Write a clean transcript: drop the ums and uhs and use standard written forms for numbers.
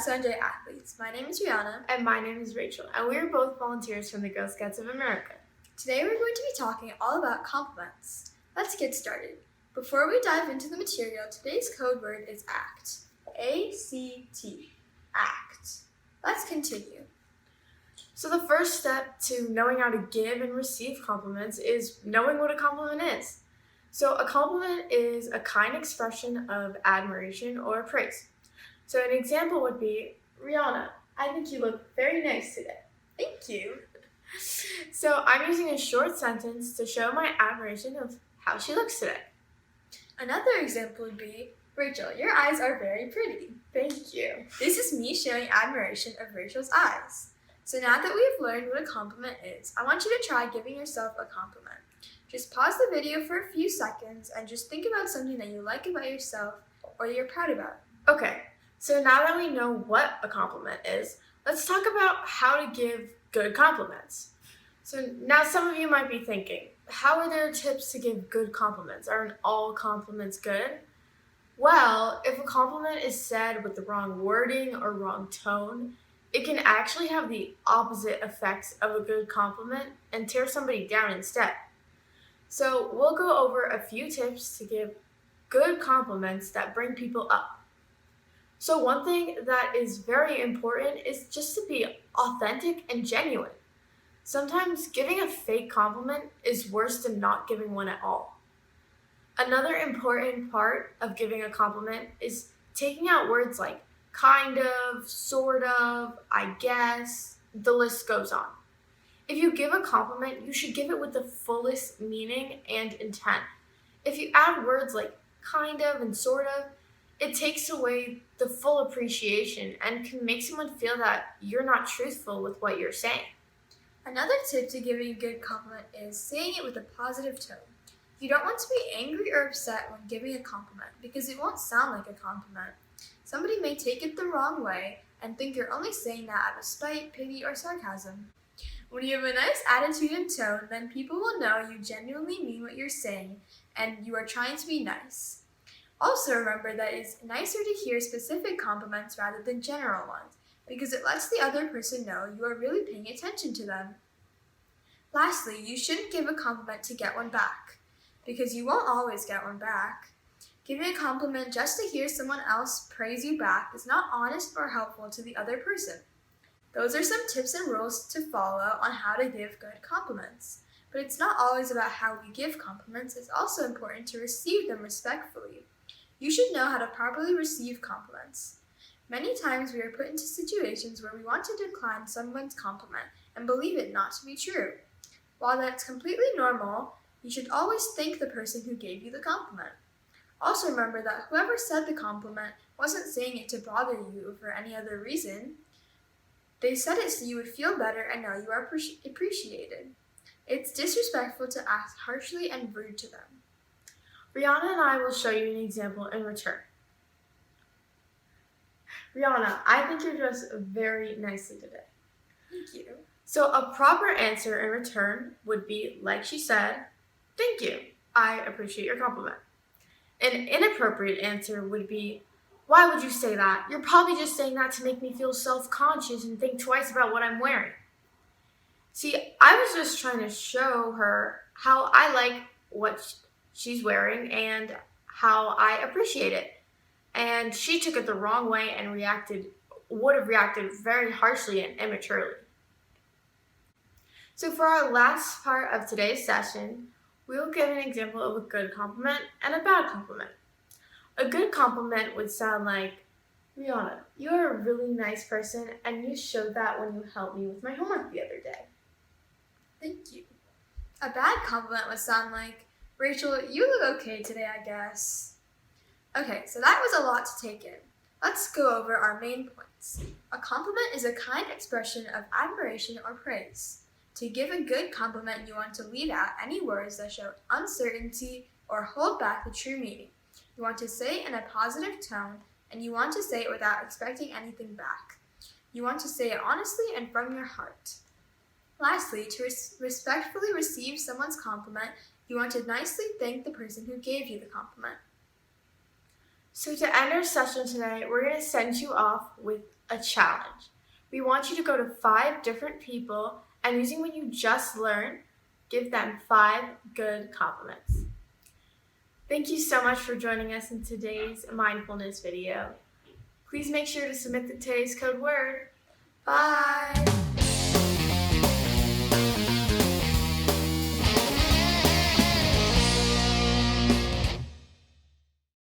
Sunday athletes. My name is Riana. And my name is Rachel, and we are both volunteers from the Girl Scouts of America. Today we're going to be talking all about compliments. Let's get started. Before we dive into the material, today's code word is ACT. A-C-T. ACT. Let's continue. So the first step to knowing how to give and receive compliments is knowing what a compliment is. So a compliment is a kind expression of admiration or praise. So an example would be, Riana, I think you look very nice today. Thank you. So I'm using a short sentence to show my admiration of how she looks today. Another example would be, Rachel, your eyes are very pretty. Thank you. This is me showing admiration of Rachel's eyes. So now that we've learned what a compliment is, I want you to try giving yourself a compliment. Just pause the video for a few seconds and just think about something that you like about yourself or you're proud about. Okay, so now that we know what a compliment is, let's talk about how to give good compliments. So now some of you might be thinking, how are there tips to give good compliments? Aren't all compliments good? Well, if a compliment is said with the wrong wording or wrong tone, it can actually have the opposite effects of a good compliment and tear somebody down instead. So we'll go over a few tips to give good compliments that bring people up. So one thing that is very important is just to be authentic and genuine. Sometimes giving a fake compliment is worse than not giving one at all. Another important part of giving a compliment is taking out words like kind of, sort of, I guess, the list goes on. If you give a compliment, you should give it with the fullest meaning and intent. If you add words like kind of and sort of, it takes away the full appreciation and can make someone feel that you're not truthful with what you're saying. Another tip to giving a good compliment is saying it with a positive tone. You don't want to be angry or upset when giving a compliment because it won't sound like a compliment. Somebody may take it the wrong way and think you're only saying that out of spite, pity, or sarcasm. When you have a nice attitude and tone, then people will know you genuinely mean what you're saying and you are trying to be nice. Also remember that it's nicer to hear specific compliments rather than general ones because it lets the other person know you are really paying attention to them. Lastly, you shouldn't give a compliment to get one back because you won't always get one back. Giving a compliment just to hear someone else praise you back is not honest or helpful to the other person. Those are some tips and rules to follow on how to give good compliments. But it's not always about how we give compliments, it's also important to receive them respectfully. You should know how to properly receive compliments. Many times we are put into situations where we want to decline someone's compliment and believe it not to be true. While that's completely normal, you should always thank the person who gave you the compliment. Also remember that whoever said the compliment wasn't saying it to bother you for any other reason. They said it so you would feel better and know you are appreciated. It's disrespectful to act harshly and rude to them. Riana and I will show you an example in return. Riana, I think you're dressed very nicely today. Thank you. So a proper answer in return would be, like she said, thank you. I appreciate your compliment. An inappropriate answer would be, why would you say that? You're probably just saying that to make me feel self-conscious and think twice about what I'm wearing. See, I was just trying to show her how I like what she's wearing and how I appreciate it. And she took it the wrong way and would have reacted very harshly and immaturely. So for our last part of today's session, we will give an example of a good compliment and a bad compliment. A good compliment would sound like, Riana, you are a really nice person and you showed that when you helped me with my homework the other day. Thank you. A bad compliment would sound like, Rachel, you look okay today, I guess. Okay, so that was a lot to take in. Let's go over our main points. A compliment is a kind expression of admiration or praise. To give a good compliment, you want to leave out any words that show uncertainty or hold back the true meaning. You want to say it in a positive tone, and you want to say it without expecting anything back. You want to say it honestly and from your heart. Lastly, to respectfully receive someone's compliment, you want to nicely thank the person who gave you the compliment. So to end our session today, we're going to send you off with a challenge. We want you to go to 5 different people and using what you just learned, give them 5 good compliments. Thank you so much for joining us in today's mindfulness video. Please make sure to submit the today's code word. Bye!